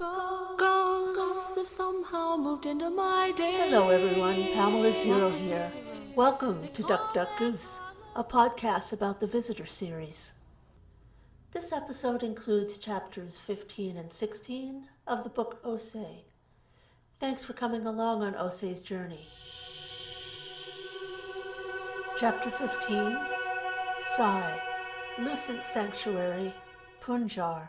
Ghosts have somehow moved into my day. Hello everyone, Pamela Zero here. Welcome to Duck Duck Goose, a podcast about the Visitor series. This episode includes chapters 15 and 16 of the book Ose. Thanks for coming along on Ose's journey. Chapter 15, Sai, Lucent Sanctuary, Punjar.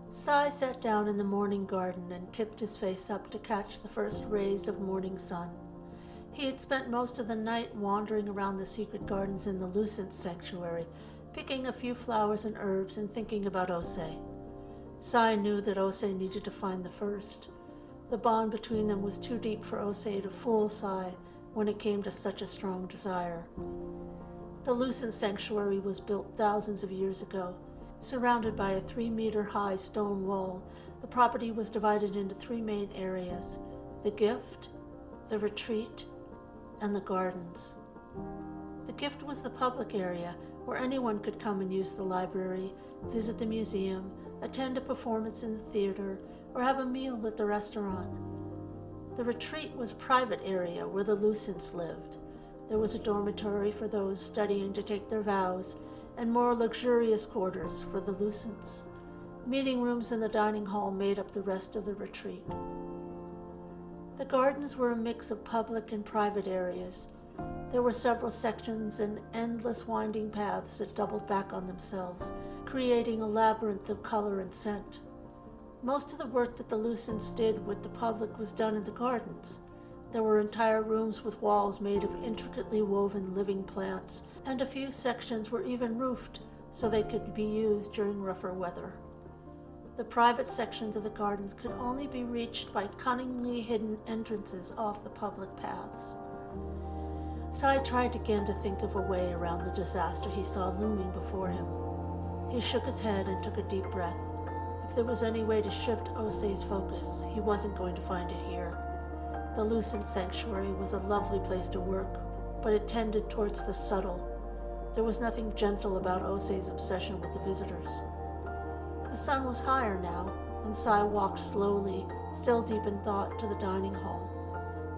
Sai sat down in the morning garden and tipped his face up to catch the first rays of morning sun. He had spent most of the night wandering around the secret gardens in the Lucent Sanctuary, picking a few flowers and herbs and thinking about Ose. Sai knew that Ose needed to find the first. The bond between them was too deep for Ose to fool Sai when it came to such a strong desire. The Lucent Sanctuary was built thousands of years ago. Surrounded by a 3-meter-high stone wall, the property was divided into 3 main areas: the gift, the retreat, and the gardens. The gift was the public area where anyone could come and use the library, visit the museum, attend a performance in the theater, or have a meal at the restaurant. The retreat was a private area where the Lucents lived. There was a dormitory for those studying to take their vows, and more luxurious quarters for the Lucents. Meeting rooms in the dining hall made up the rest of the retreat. The gardens were a mix of public and private areas. There were several sections and endless winding paths that doubled back on themselves, creating a labyrinth of color and scent. Most of the work that the Lucents did with the public was done in the gardens. There were entire rooms with walls made of intricately woven living plants, and a few sections were even roofed so they could be used during rougher weather. The private sections of the gardens could only be reached by cunningly hidden entrances off the public paths. Sai tried again to think of a way around the disaster he saw looming before him. He shook his head and took a deep breath. If there was any way to shift Ose's focus, he wasn't going to find it here. The Lucent Sanctuary was a lovely place to work, but it tended towards the subtle. There was nothing gentle about Ose's obsession with the visitors. The sun was higher now, and Sai walked slowly, still deep in thought, to the dining hall.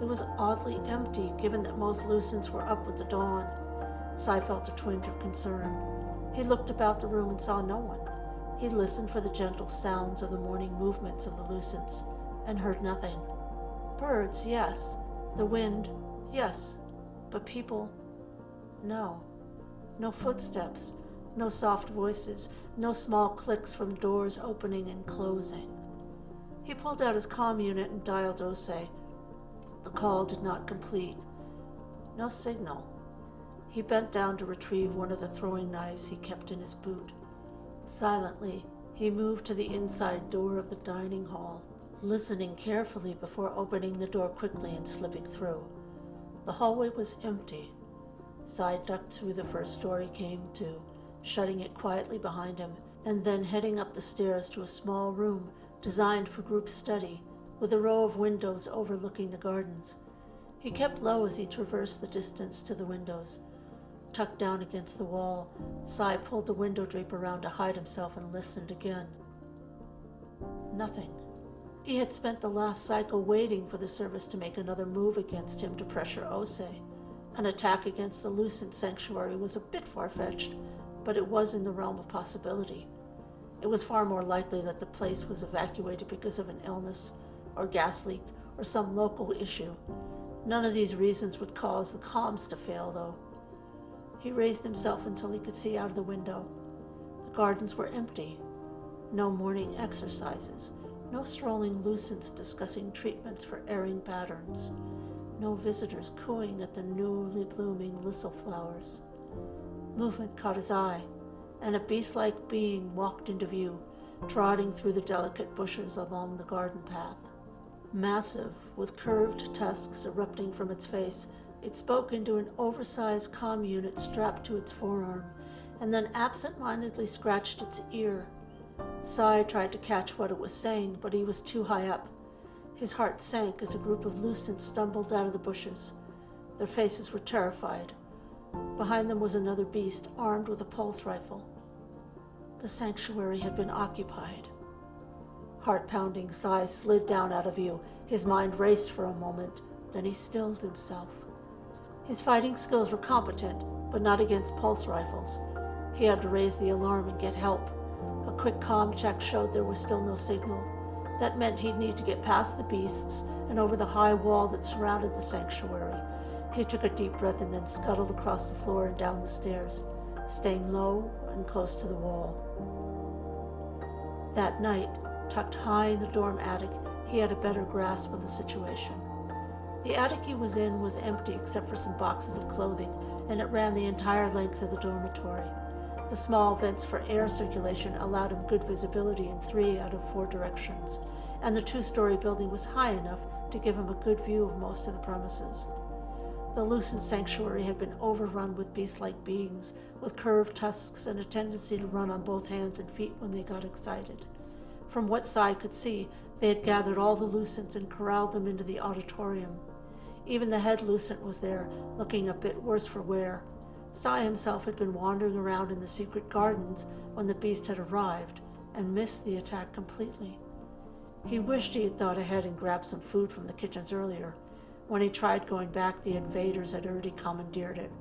It was oddly empty, given that most Lucents were up with the dawn. Sai felt a twinge of concern. He looked about the room and saw no one. He listened for the gentle sounds of the morning movements of the Lucents, and heard nothing. Birds, yes. The wind, yes. But people, no. No footsteps, no soft voices, no small clicks from doors opening and closing. He pulled out his comm unit and dialed Ose. The call did not complete. No signal. He bent down to retrieve one of the throwing knives he kept in his boot. Silently, he moved to the inside door of the dining hall, listening carefully before opening the door quickly and slipping through. The hallway was empty. Sai ducked through the first door he came to, shutting it quietly behind him, and then heading up the stairs to a small room designed for group study, with a row of windows overlooking the gardens. He kept low as he traversed the distance to the windows. Tucked down against the wall, Sai pulled the window drape around to hide himself and listened again. Nothing. He had spent the last cycle waiting for the service to make another move against him to pressure Ose. An attack against the Lucent Sanctuary was a bit far-fetched, but it was in the realm of possibility. It was far more likely that the place was evacuated because of an illness, or gas leak, or some local issue. None of these reasons would cause the comms to fail, though. He raised himself until he could see out of the window. The gardens were empty. No morning exercises. No strolling Lucents discussing treatments for erring patterns. No visitors cooing at the newly blooming listle flowers. Movement caught his eye, and a beast-like being walked into view, trotting through the delicate bushes along the garden path. Massive, with curved tusks erupting from its face, it spoke into an oversized comm unit strapped to its forearm, and then absent-mindedly scratched its ear. Sai tried to catch what it was saying, but he was too high up. His heart sank as a group of Lucents stumbled out of the bushes. Their faces were terrified. Behind them was another beast, armed with a pulse rifle. The sanctuary had been occupied. Heart-pounding, Sai slid down out of view. His mind raced for a moment, then he stilled himself. His fighting skills were competent, but not against pulse rifles. He had to raise the alarm and get help. A quick comm check showed there was still no signal. That meant he'd need to get past the beasts and over the high wall that surrounded the sanctuary. He took a deep breath and then scuttled across the floor and down the stairs, staying low and close to the wall. That night, tucked high in the dorm attic, he had a better grasp of the situation. The attic he was in was empty except for some boxes of clothing, and it ran the entire length of the dormitory. The small vents for air circulation allowed him good visibility in 3 out of 4 directions, and the 2-story building was high enough to give him a good view of most of the premises. The Lucent sanctuary had been overrun with beast-like beings, with curved tusks and a tendency to run on both hands and feet when they got excited. From what Sai could see, they had gathered all the Lucents and corralled them into the auditorium. Even the head Lucent was there, looking a bit worse for wear. Sai himself had been wandering around in the secret gardens when the beast had arrived, and missed the attack completely. He wished he had thought ahead and grabbed some food from the kitchens earlier. When he tried going back, the invaders had already commandeered it.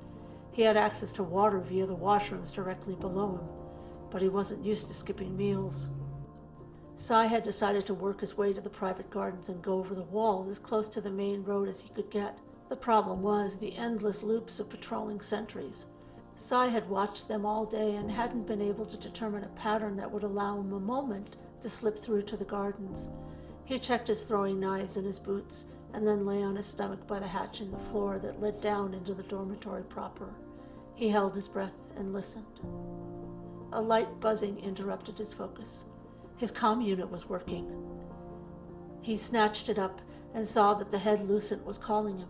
He had access to water via the washrooms directly below him, but he wasn't used to skipping meals. Sai had decided to work his way to the private gardens and go over the wall as close to the main road as he could get. The problem was the endless loops of patrolling sentries. Sai had watched them all day and hadn't been able to determine a pattern that would allow him a moment to slip through to the gardens. He checked his throwing knives in his boots and then lay on his stomach by the hatch in the floor that led down into the dormitory proper. He held his breath and listened. A light buzzing interrupted his focus. His comm unit was working. He snatched it up and saw that the head Lucent was calling him.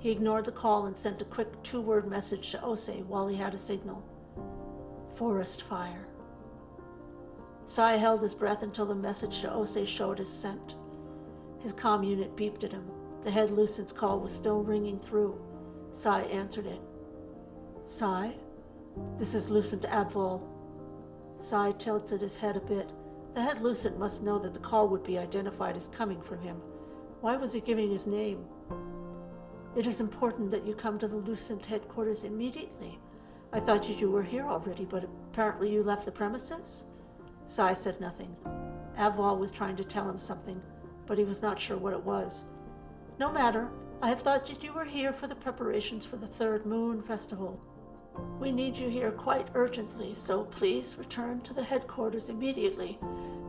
He ignored the call and sent a quick 2-word message to Ose while he had a signal. Forest fire. Sai held his breath until the message to Ose showed as sent. His comm unit beeped at him. The head Lucent's call was still ringing through. Sai answered it. Sai? This is Lucent Abval. Sai tilted his head a bit. The head Lucent must know that the call would be identified as coming from him. Why was he giving his name? It is important that you come to the Lucent headquarters immediately. I thought you were here already, but apparently you left the premises? Sai said nothing. Abval was trying to tell him something, but he was not sure what it was. No matter. I have thought that you were here for the preparations for the Third Moon Festival. We need you here quite urgently, so please return to the headquarters immediately.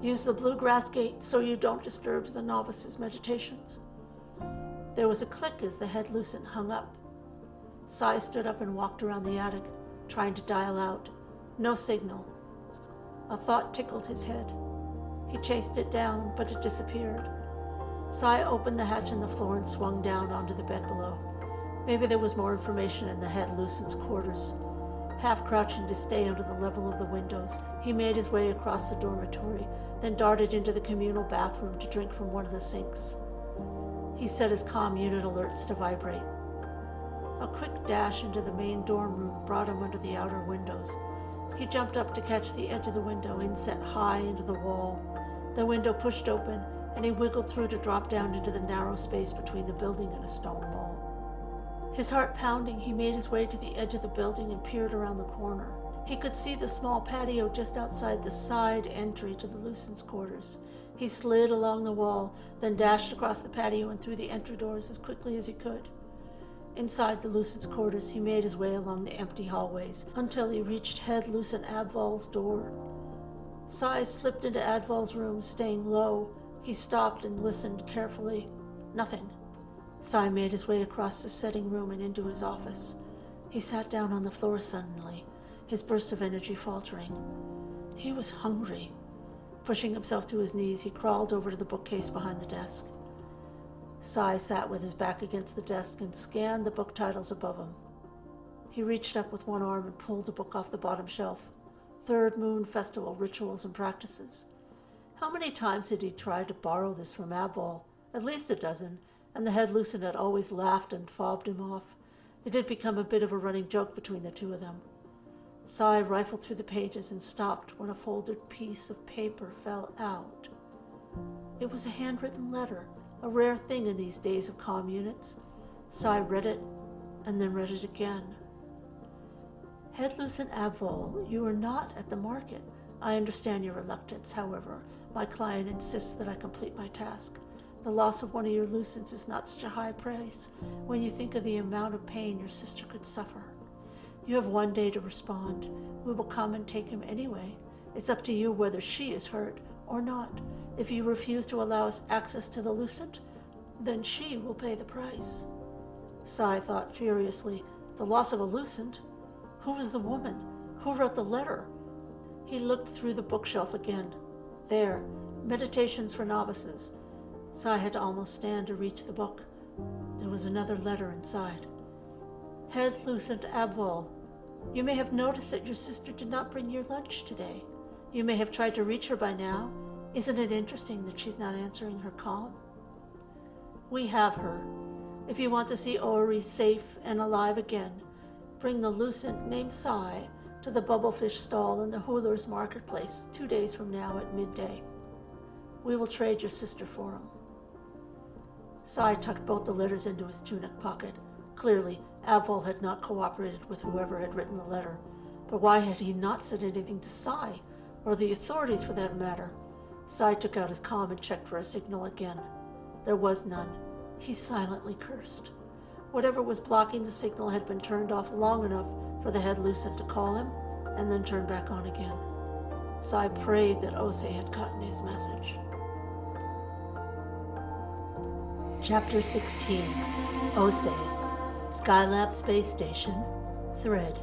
Use the Bluegrass Gate so you don't disturb the novices' meditations. There was a click as the head Lucent hung up. Sai stood up and walked around the attic, trying to dial out. No signal. A thought tickled his head. He chased it down, but it disappeared. Sai opened the hatch in the floor and swung down onto the bed below. Maybe there was more information in the head Lucent's quarters. Half crouching to stay under the level of the windows, he made his way across the dormitory, then darted into the communal bathroom to drink from one of the sinks. He set his comm unit alerts to vibrate. A quick dash into the main dorm room brought him under the outer windows. He jumped up to catch the edge of the window inset high into the wall. The window pushed open, and he wiggled through to drop down into the narrow space between the building and a stone wall. His heart pounding, he made his way to the edge of the building and peered around the corner. He could see the small patio just outside the side entry to the Lucent's quarters. He slid along the wall, then dashed across the patio and through the entry doors as quickly as he could. Inside the Lucent's quarters, he made his way along the empty hallways until he reached head Lucent Abval's door. Sai slipped into Abval's room, staying low. He stopped and listened carefully. Nothing. Sai made his way across the setting room and into his office. He sat down on the floor suddenly, his burst of energy faltering. He was hungry. Pushing himself to his knees, he crawled over to the bookcase behind the desk. Sai sat with his back against the desk and scanned the book titles above him. He reached up with one arm and pulled a book off the bottom shelf. Third Moon Festival Rituals and Practices. How many times had he tried to borrow this from Abval? At least a dozen, and the head Lucent had always laughed and fobbed him off. It had become a bit of a running joke between the two of them. Sai rifled through the pages and stopped when a folded piece of paper fell out. It was a handwritten letter, a rare thing in these days of comm units. Sai read it, and then read it again. Head Lucent Abvol, you are not at the market. I understand your reluctance, however. My client insists that I complete my task. The loss of one of your Lucents is not such a high price when you think of the amount of pain your sister could suffer. You have 1 day to respond. We will come and take him anyway. It's up to you whether she is hurt or not. If you refuse to allow us access to the Lucent, then she will pay the price. Sai thought furiously. The loss of a Lucent? Who was the woman? Who wrote the letter? He looked through the bookshelf again. There, Meditations for Novices. Sai had to almost stand to reach the book. There was another letter inside. Head Lucent Abvol, you may have noticed that your sister did not bring your lunch today. You may have tried to reach her by now. Isn't it interesting that she's not answering her call? We have her. If you want to see Ori safe and alive again, bring the Lucent named Sai to the Bubblefish stall in the Hulers marketplace 2 days from now at midday. We will trade your sister for him. Sai tucked both the letters into his tunic pocket. Clearly, Abvol had not cooperated with whoever had written the letter. But why had he not said anything to Sai, or the authorities for that matter? Sai took out his comm and checked for a signal again. There was none. He silently cursed. Whatever was blocking the signal had been turned off long enough for the head Lucent to call him, and then turn back on again. Sai prayed that Ose had gotten his message. Chapter 16. Ose, Skylab Space Station, Thread.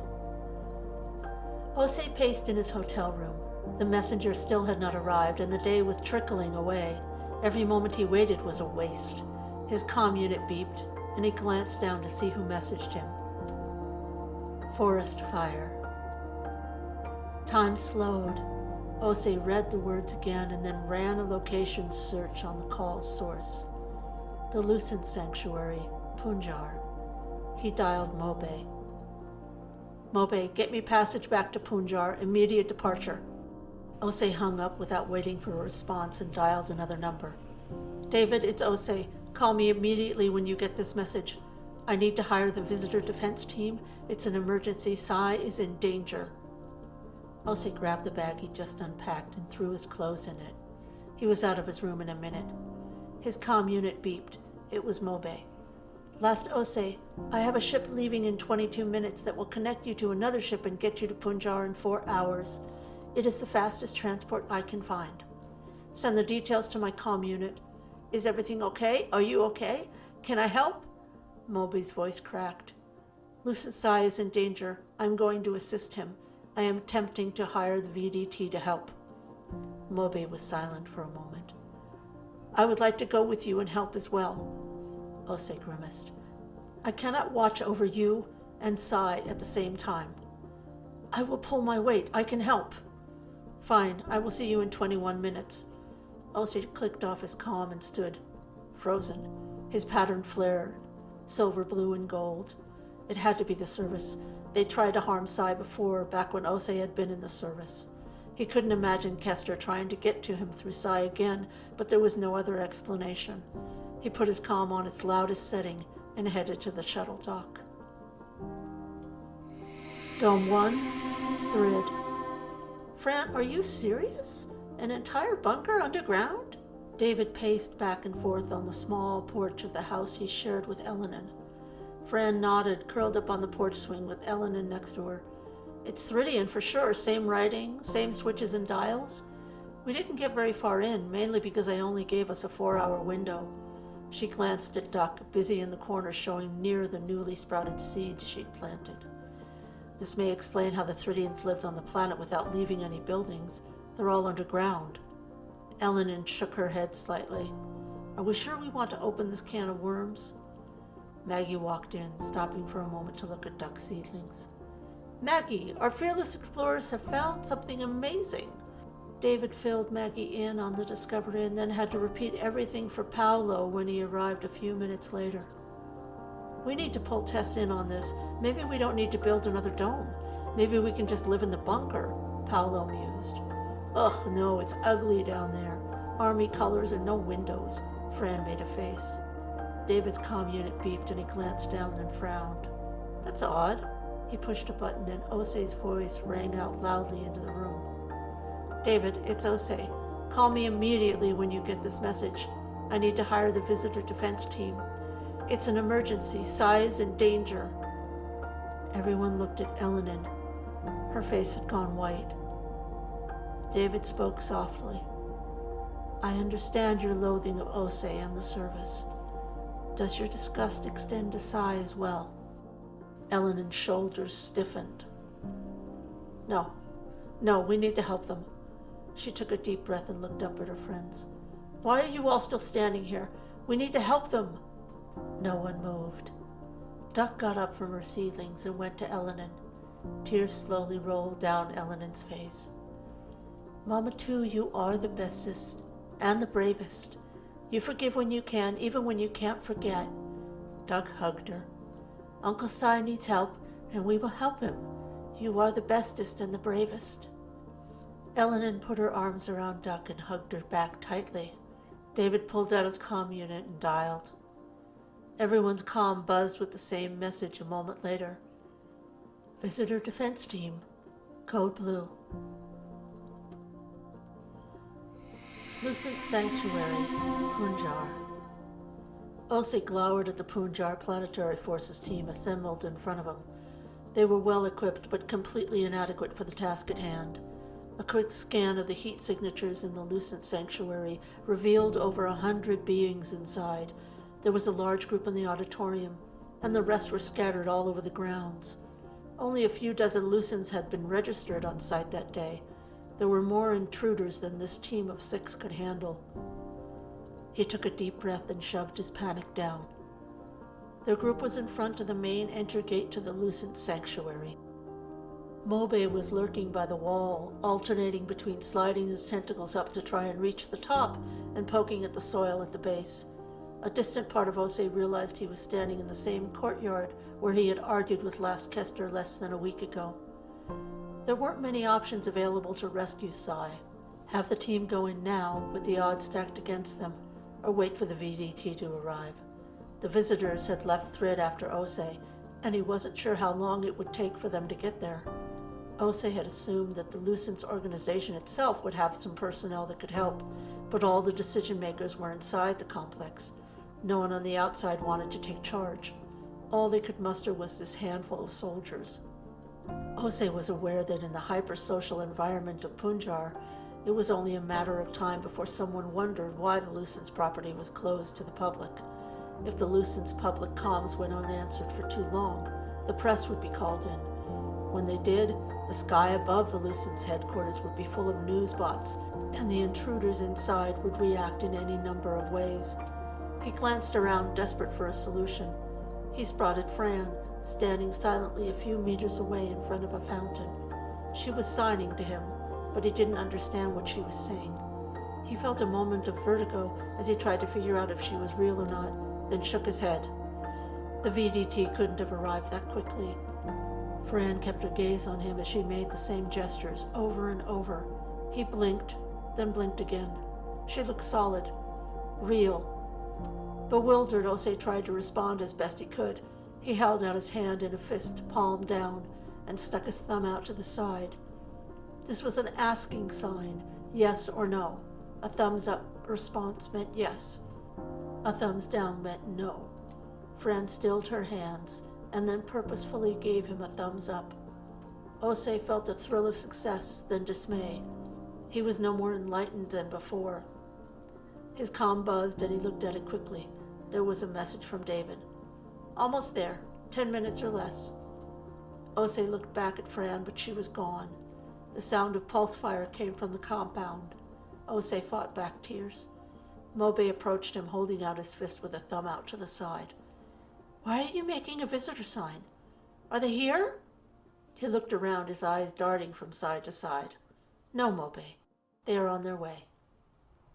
Ose paced in his hotel room. The messenger still had not arrived, and the day was trickling away. Every moment he waited was a waste. His comm unit beeped, and he glanced down to see who messaged him. Forest fire. Time slowed. Ose read the words again and then ran a location search on the call's source. The Lucent Sanctuary, Punjar. He dialed Mobe. Mobe, get me passage back to Punjar, immediate departure. Ose hung up without waiting for a response and dialed another number. David, it's Ose. Call me immediately when you get this message. I need to hire the visitor defense team. It's an emergency. Sai is in danger. Ose grabbed the bag he'd just unpacked and threw his clothes in it. He was out of his room in a minute. His comm unit beeped. It was Mobe. Last Ose, I have a ship leaving in 22 minutes that will connect you to another ship and get you to Punjar in 4 hours. It is the fastest transport I can find. Send the details to my comm unit. Is everything okay? Are you okay? Can I help? Mobe's voice cracked. Lucent Sai is in danger. I'm going to assist him. I am attempting to hire the VDT to help. Mobe was silent for a moment. I would like to go with you and help as well. Ose grimaced. I cannot watch over you and Sai at the same time. I will pull my weight. I can help. Fine, I will see you in 21 minutes. Ose clicked off his comm and stood, frozen. His pattern flared, silver, blue, and gold. It had to be the service. They tried to harm Sai before, back when Ose had been in the service. He couldn't imagine Kester trying to get to him through Sai again, but there was no other explanation. He put his comm on its loudest setting and headed to the shuttle dock. Dome 1, Thread. Fran, are you serious? An entire bunker underground? David paced back and forth on the small porch of the house he shared with Ellanen. Fran nodded, curled up on the porch swing with Ellanen next to her. It's Thridian for sure, same writing, same switches and dials. We didn't get very far in, mainly because I only gave us a 4-hour window. She glanced at Duck, busy in the corner showing near the newly sprouted seeds she'd planted. This may explain how the Thridians lived on the planet without leaving any buildings. They're all underground. Ellanen shook her head slightly. Are we sure we want to open this can of worms? Maggie walked in, stopping for a moment to look at Duck seedlings. Maggie, our fearless explorers have found something amazing. David filled Maggie in on the discovery and then had to repeat everything for Paolo when he arrived a few minutes later. We need to pull Tess in on this. Maybe we don't need to build another dome. Maybe we can just live in the bunker, Paolo mused. Ugh, no, it's ugly down there. Army colors and no windows. Fran made a face. David's comm unit beeped and he glanced down, then frowned. That's odd. He pushed a button and Ose's voice rang out loudly into the room. David, it's Ose. Call me immediately when you get this message. I need to hire the visitor defense team. It's an emergency. Size and danger. Everyone looked at Ellanen. Her face had gone white. David spoke softly. I understand your loathing of Ose and the service. Does your disgust extend to Sai as well? Ellenen's shoulders stiffened. No, we need to help them. She took a deep breath and looked up at her friends. Why are you all still standing here? We need to help them. No one moved. Duck got up from her seedlings and went to Ellanen. Tears slowly rolled down Ellenen's face. Mama, too, you are the bestest and the bravest. You forgive when you can, even when you can't forget. Doug hugged her. Uncle Sai needs help, and we will help him. You are the bestest and the bravest. Ellanen put her arms around Duck and hugged her back tightly. David pulled out his comm unit and dialed. Everyone's comm buzzed with the same message a moment later. Visitor defense team. Code blue. Lucent Sanctuary, Punjar. Ose glowered at the Punjar Planetary Forces team assembled in front of him. They were well equipped but completely inadequate for the task at hand. A quick scan of the heat signatures in the Lucent Sanctuary revealed over 100 beings inside. There was a large group in the auditorium, and the rest were scattered all over the grounds. Only a few dozen Lucents had been registered on site that day. There were more intruders than this team of 6 could handle. He took a deep breath and shoved his panic down. Their group was in front of the main entry gate to the Lucent Sanctuary. Mobe was lurking by the wall, alternating between sliding his tentacles up to try and reach the top and poking at the soil at the base. A distant part of Ose realized he was standing in the same courtyard where he had argued with Last Kester less than a week ago. There weren't many options available to rescue Sai. Have the team go in now, with the odds stacked against them, or wait for the VDT to arrive. The visitors had left Thrid after Ose, and he wasn't sure how long it would take for them to get there. Ose had assumed that the Lucent's organization itself would have some personnel that could help, but all the decision-makers were inside the complex. No one on the outside wanted to take charge. All they could muster was this handful of soldiers. Ose was aware that in the hyper-social environment of Punjar, it was only a matter of time before someone wondered why the Lucent's property was closed to the public. If the Lucent's public comms went unanswered for too long, the press would be called in. When they did, the sky above the Lucent's headquarters would be full of news bots, and the intruders inside would react in any number of ways. He glanced around, desperate for a solution. He spotted Fran, standing silently a few meters away in front of a fountain. She was signing to him, but he didn't understand what she was saying. He felt a moment of vertigo as he tried to figure out if she was real or not, then shook his head. The VDT couldn't have arrived that quickly. Fran kept her gaze on him as she made the same gestures over and over. He blinked, then blinked again. She looked solid, real. Bewildered, Ose tried to respond as best he could. He held out his hand in a fist, palm down, and stuck his thumb out to the side. This was an asking sign, yes or no. A thumbs up response meant yes. A thumbs down meant no. Fran stilled her hands and then purposefully gave him a thumbs up. Ose felt a thrill of success, then dismay. He was no more enlightened than before. His comm buzzed and he looked at it quickly. There was a message from David. Almost there, 10 minutes or less. Ose looked back at Fran, but she was gone. The sound of pulse fire came from the compound. Ose fought back tears. Mobe approached him, holding out his fist with a thumb out to the side. Why are you making a visitor sign? Are they here? He looked around, his eyes darting from side to side. No, Mobe. They are on their way.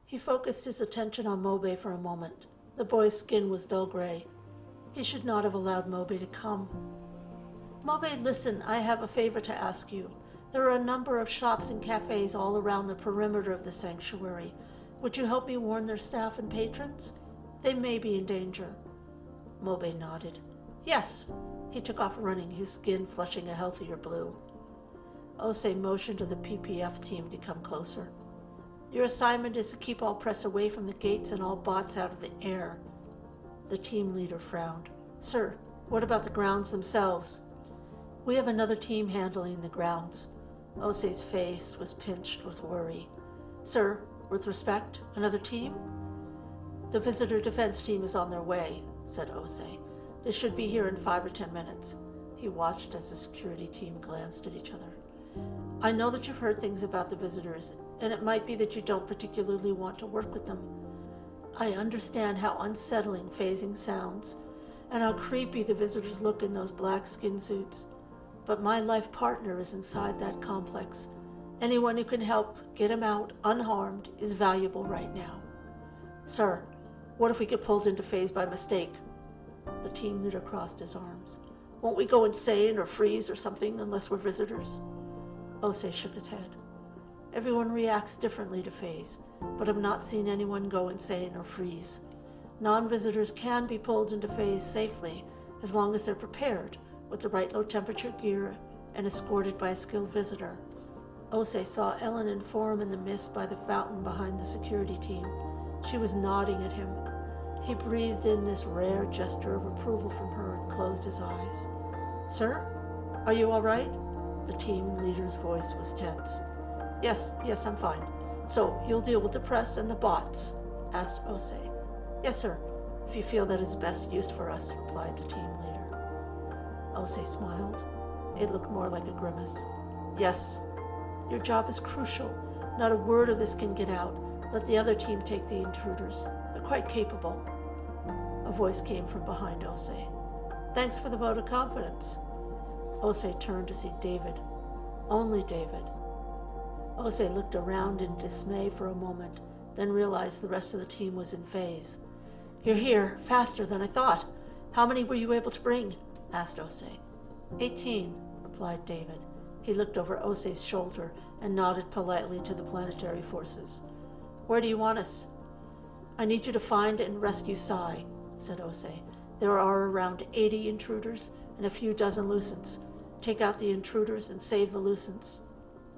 He focused his attention on Mobe for a moment. The boy's skin was dull gray. He should not have allowed Mobe to come. Mobe, listen, I have a favor to ask you. There are a number of shops and cafes all around the perimeter of the sanctuary. Would you help me warn their staff and patrons? They may be in danger. Mobe nodded. Yes. He took off running, his skin flushing a healthier blue. Ose motioned to the PPF team to come closer. Your assignment is to keep all press away from the gates and all bots out of the air. The team leader frowned. Sir, what about the grounds themselves? We have another team handling the grounds. Ose's face was pinched with worry. Sir, with respect, another team? The visitor defense team is on their way, said Ose. They should be here in 5 or 10 minutes. He watched as the security team glanced at each other. I know that you've heard things about the visitors, and it might be that you don't particularly want to work with them. I understand how unsettling phasing sounds, and how creepy the visitors look in those black skin suits. But my life partner is inside that complex. Anyone who can help get him out unharmed is valuable right now. Sir, what if we get pulled into phase by mistake? The team leader crossed his arms. Won't we go insane or freeze or something unless we're visitors? Ose shook his head. Everyone reacts differently to phase, but I've not seen anyone go insane or freeze. Non-visitors can be pulled into phase safely as long as they're prepared with the right low-temperature gear and escorted by a skilled visitor. Ose saw Ellanen form in the mist by the fountain behind the security team. She was nodding at him. He breathed in this rare gesture of approval from her and closed his eyes. Sir, are you all right? The team leader's voice was tense. Yes, I'm fine. So, you'll deal with the press and the bots? Asked Ose. Yes, sir, if you feel that is best use for us, replied the team leader. Ose smiled. It looked more like a grimace. Yes, your job is crucial. Not a word of this can get out. Let the other team take the intruders. They're quite capable. A voice came from behind Ose. Thanks for the vote of confidence. Ose turned to see David. Only David. Ose looked around in dismay for a moment, then realized the rest of the team was in phase. You're here, faster than I thought. How many were you able to bring? Asked Ose. 18, replied David. He looked over Ose's shoulder and nodded politely to the planetary forces. Where do you want us? I need you to find and rescue Sai, said Ose. There are around 80 intruders and a few dozen Lucents. Take out the intruders and save the Lucents.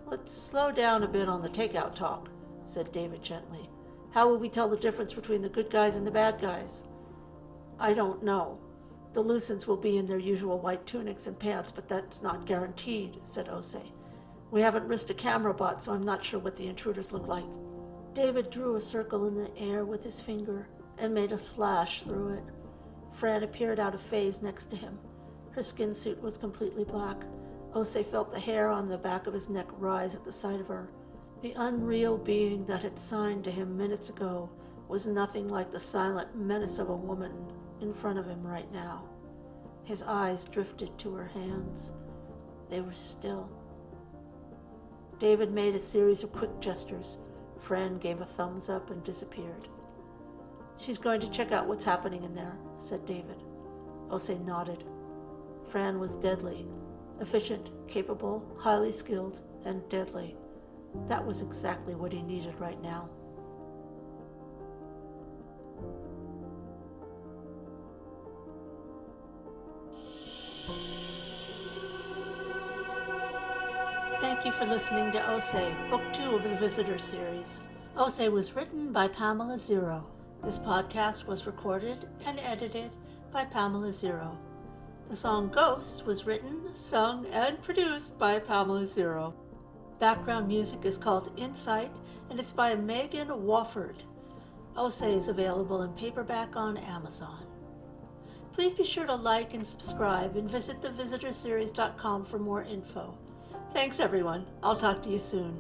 Let's slow down a bit on the takeout talk, said David gently. How will we tell the difference between the good guys and the bad guys? I don't know. The Lucents will be in their usual white tunics and pants, but that's not guaranteed, said Ose. We haven't risked a camera bot, so I'm not sure what the intruders look like. David drew a circle in the air with his finger and made a slash through it. Fran appeared out of phase next to him. Her skin suit was completely black. Ose felt the hair on the back of his neck rise at the sight of her. The unreal being that had signed to him minutes ago was nothing like the silent menace of a woman in front of him right now. His eyes drifted to her hands. They were still. David made a series of quick gestures. Fran gave a thumbs up and disappeared. She's going to check out what's happening in there, said David. Ose nodded. Fran was deadly. Efficient, capable, highly skilled, and deadly. That was exactly what he needed right now. Thank you for listening to Ose, Book 2 of the Visitor series. Ose was written by Pamela Zero. This podcast was recorded and edited by Pamela Zero. The song Ghosts was written, sung, and produced by Pamela Zero. Background music is called Insight, and it's by Megan Wofford. Ose is available in paperback on Amazon. Please be sure to like and subscribe, and visit thevisitorseries.com for more info. Thanks, everyone. I'll talk to you soon.